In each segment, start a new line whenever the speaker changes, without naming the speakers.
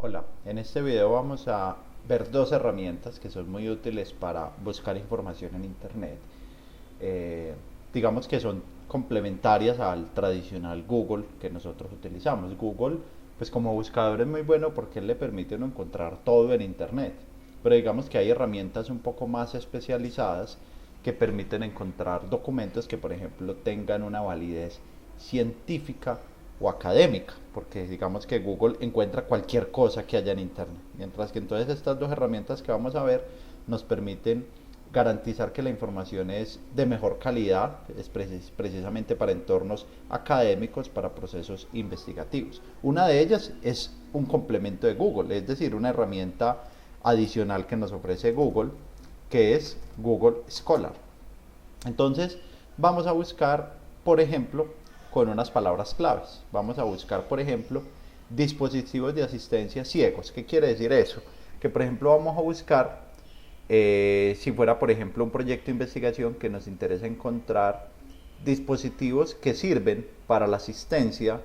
Hola, en este video vamos a ver dos herramientas que son muy útiles para buscar información en Internet. Eh, digamos que son complementarias al tradicional Google que nosotros utilizamos. Google, pues como buscador es muy bueno porque él le permite a uno encontrar todo en Internet. Pero digamos que hay herramientas un poco más especializadas que permiten encontrar documentos que, por ejemplo, tengan una validez científica o académica, porque digamos que Google encuentra cualquier cosa que haya en Internet, mientras que entonces estas dos herramientas que vamos a ver nos permiten garantizar que la información es de mejor calidad, es precisamente para entornos académicos, para procesos investigativos. Una de ellas es un complemento de Google, es decir, una herramienta adicional que nos ofrece Google, que es Google Scholar. Entonces, vamos a buscar, por ejemplo, con unas palabras claves. Vamos a buscar, por ejemplo, dispositivos de asistencia ciegos. ¿Qué quiere decir eso? Que, por ejemplo, vamos a buscar, si fuera, por ejemplo, un proyecto de investigación que nos interesa encontrar dispositivos que sirven para la asistencia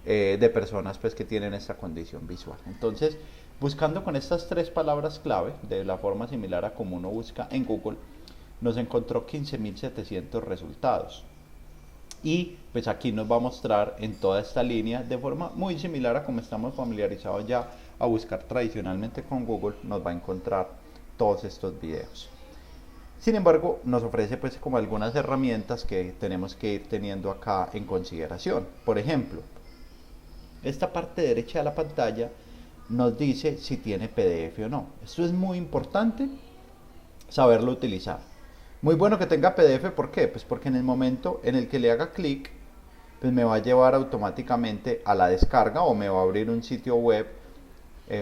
de personas pues, que tienen esta condición visual. Entonces, buscando con estas tres palabras clave, de la forma similar a como uno busca en Google, nos encontró 15.700 resultados. Y pues aquí nos va a mostrar en toda esta línea, de forma muy similar a como estamos familiarizados ya a buscar tradicionalmente con Google, nos va a encontrar todos estos videos. Sin embargo, nos ofrece pues como algunas herramientas que tenemos que ir teniendo acá en consideración. Por ejemplo, esta parte derecha de la pantalla nos dice si tiene PDF o no. Esto es muy importante saberlo utilizar. Muy bueno que tenga PDF, ¿por qué? Pues porque en el momento en el que le haga clic, pues me va a llevar automáticamente a la descarga o me va a abrir un sitio web,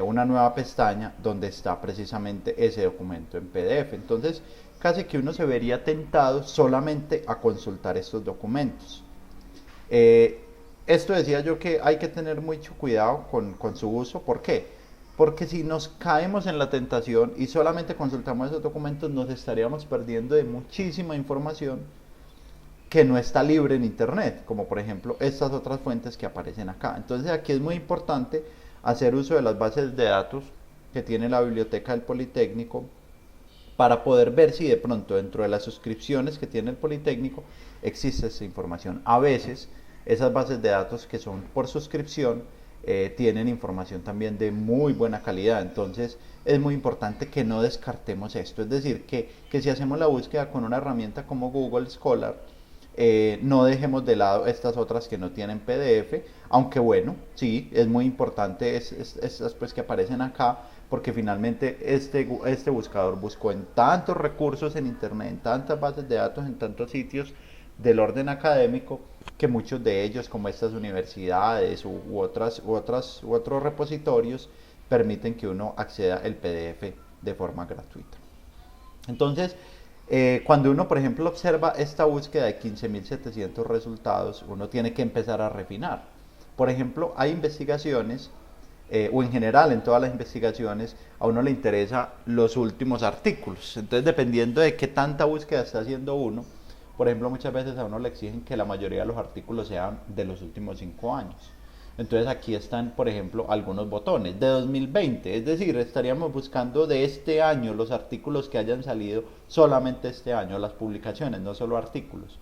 una nueva pestaña donde está precisamente ese documento en PDF. Entonces, casi que uno se vería tentado solamente a consultar estos documentos. Eh, Esto decía yo que hay que tener mucho cuidado con su uso. ¿Por qué? Porque si nos caemos en la tentación y solamente consultamos esos documentos, nos estaríamos perdiendo de muchísima información que no está libre en Internet, como por ejemplo estas otras fuentes que aparecen acá. Entonces aquí es muy importante hacer uso de las bases de datos que tiene la biblioteca del Politécnico para poder ver si de pronto dentro de las suscripciones que tiene el Politécnico existe esa información. A veces esas bases de datos que son por suscripción tienen información también de muy buena calidad, entonces es muy importante que no descartemos esto, es decir, que si hacemos la búsqueda con una herramienta como Google Scholar, no dejemos de lado estas otras que no tienen PDF, aunque bueno, sí, es muy importante estas pues que aparecen acá, porque finalmente este buscador buscó en tantos recursos en Internet, en tantas bases de datos, en tantos sitios del orden académico, que muchos de ellos, como estas universidades u otros repositorios, permiten que uno acceda al PDF de forma gratuita. Entonces, cuando uno, por ejemplo, observa esta búsqueda de 15.700 resultados, uno tiene que empezar a refinar. Por ejemplo, hay investigaciones, o en general en todas las investigaciones, a uno le interesa los últimos artículos. Entonces, dependiendo de qué tanta búsqueda está haciendo uno, por ejemplo, muchas veces a uno le exigen que la mayoría de los artículos sean de los últimos 5 años. Entonces aquí están, por ejemplo, algunos botones de 2020, es decir, estaríamos buscando de este año los artículos que hayan salido solamente este año, las publicaciones, no solo artículos.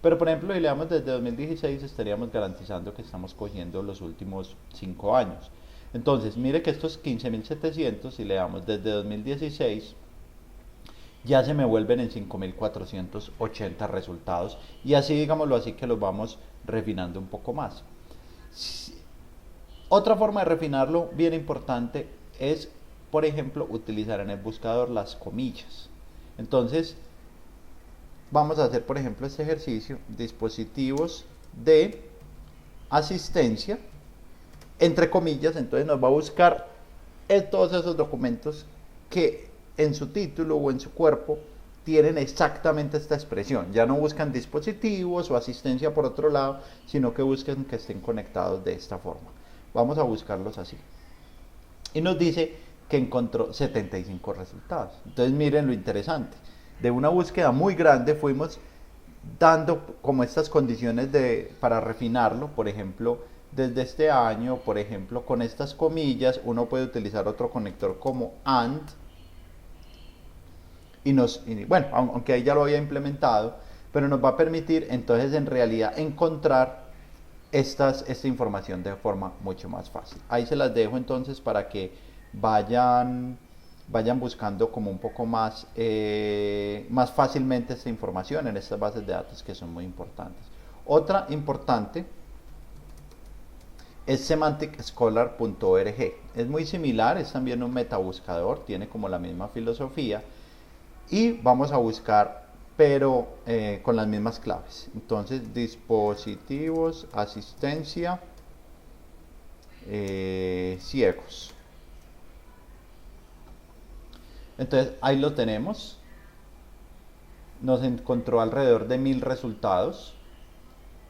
Pero por ejemplo, si le damos desde 2016, estaríamos garantizando que estamos cogiendo los últimos 5 años. Entonces, mire que estos 15.700, si le damos desde 2016, ya se me vuelven en 5.480 resultados. Y así, digámoslo así, que los vamos refinando un poco más. Otra forma de refinarlo bien importante es, por ejemplo, utilizar en el buscador las comillas. Entonces, vamos a hacer, por ejemplo, este ejercicio, dispositivos de asistencia, entre comillas, entonces nos va a buscar todos esos documentos que en su título o en su cuerpo tienen exactamente esta expresión. Ya no buscan dispositivos o asistencia por otro lado, sino que buscan que estén conectados de esta forma. Vamos a buscarlos así. Y nos dice que encontró 75 resultados. Entonces miren lo interesante. De una búsqueda muy grande fuimos dando como estas condiciones para refinarlo. Por ejemplo, desde este año, por ejemplo, con estas comillas, uno puede utilizar otro conector como AND bueno, aunque ahí ya lo había implementado, pero nos va a permitir entonces en realidad encontrar esta información de forma mucho más fácil. Ahí se las dejo entonces para que vayan buscando como un poco más fácilmente esta información en estas bases de datos que son muy importantes. Otra importante es semanticscholar.org. Es muy similar, es también un metabuscador, tiene como la misma filosofía y vamos a buscar pero con las mismas claves. Entonces, dispositivos, asistencia, ciegos. Entonces, ahí lo tenemos. Nos encontró alrededor de 1000 resultados.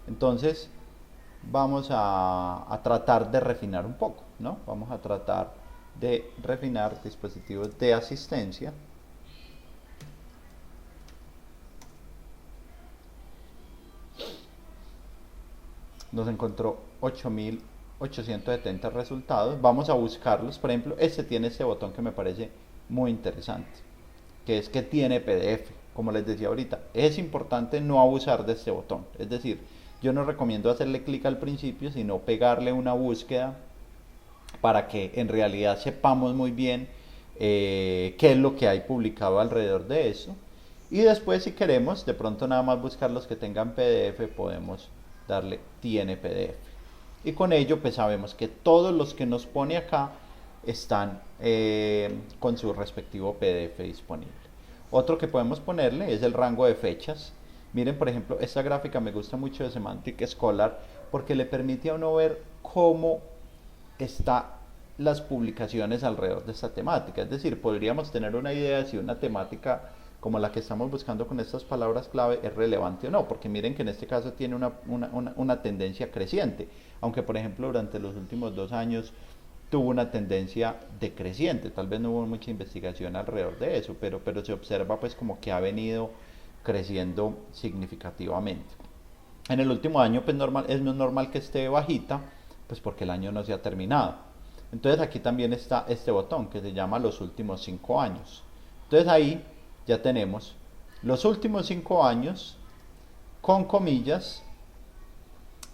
Entonces, vamos a tratar de refinar un poco, ¿no? Vamos a tratar de refinar dispositivos de asistencia. Nos encontró 8870 resultados. Vamos a buscarlos. Por ejemplo, este tiene este botón que me parece muy interesante, que es que tiene PDF. Como les decía ahorita, es importante no abusar de este botón. Es decir, yo no recomiendo hacerle clic al principio, sino pegarle una búsqueda para que en realidad sepamos muy bien qué es lo que hay publicado alrededor de eso. Y después, si queremos, de pronto nada más buscar los que tengan PDF, podemos darle tiene PDF. Y con ello, pues sabemos que todos los que nos pone acá están con su respectivo PDF disponible. Otro que podemos ponerle es el rango de fechas. Miren, por ejemplo, esta gráfica me gusta mucho de Semantic Scholar porque le permite a uno ver cómo están las publicaciones alrededor de esta temática. Es decir, podríamos tener una idea de si una temática como la que estamos buscando con estas palabras clave es relevante o no, porque miren que en este caso tiene una tendencia creciente, aunque por ejemplo durante los últimos 2 años tuvo una tendencia decreciente, tal vez no hubo mucha investigación alrededor de eso, pero se observa pues como que ha venido creciendo significativamente. En el último año pues es normal que esté bajita, pues porque el año no se ha terminado. Entonces aquí también está este botón que se llama los últimos 5 años. Entonces ahí ya tenemos los últimos 5 años con comillas,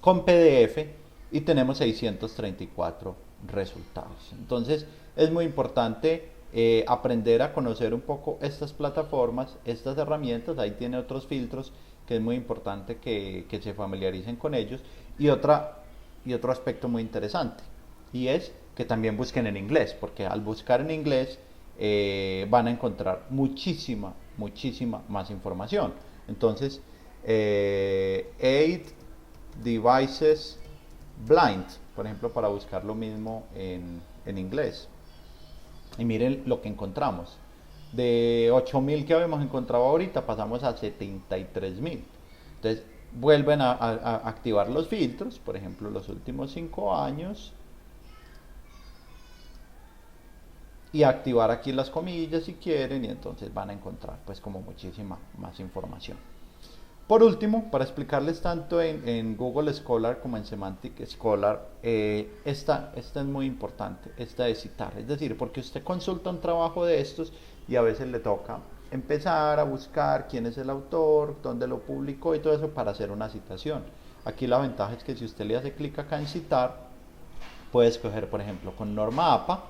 con PDF y tenemos 634 resultados. Entonces es muy importante aprender a conocer un poco estas plataformas, estas herramientas. Ahí tiene otros filtros que es muy importante que se familiaricen con ellos. Y otro aspecto muy interesante, y es que también busquen en inglés, porque al buscar en inglés van a encontrar muchísima más información. Entonces, 8 devices blind, por ejemplo, para buscar lo mismo en inglés. Y miren lo que encontramos. De 8000 que habíamos encontrado ahorita, pasamos a 73000. Entonces, vuelven a activar los filtros, por ejemplo, los últimos 5 años. Y activar aquí las comillas si quieren, y entonces van a encontrar pues como muchísima más información. Por último, para explicarles tanto en Google Scholar como en Semantic Scholar, esta es muy importante, esta de citar. Es decir, porque usted consulta un trabajo de estos y a veces le toca empezar a buscar quién es el autor, dónde lo publicó y todo eso para hacer una citación. Aquí la ventaja es que si usted le hace clic acá en citar, puede escoger, por ejemplo, con norma APA,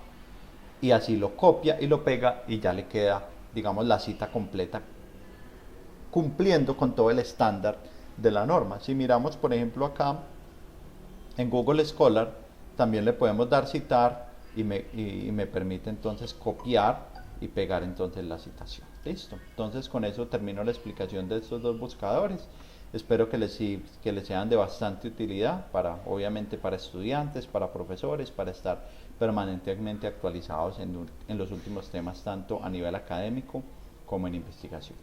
y así lo copia y lo pega y ya le queda, digamos, la cita completa cumpliendo con todo el estándar de la norma. Si miramos, por ejemplo, acá en Google Scholar, también le podemos dar citar y me permite entonces copiar y pegar entonces la citación. Listo. Entonces con eso termino la explicación de estos dos buscadores. Espero que les sean de bastante utilidad obviamente para estudiantes, para profesores, para estar permanentemente actualizados en los últimos temas, tanto a nivel académico como en investigación.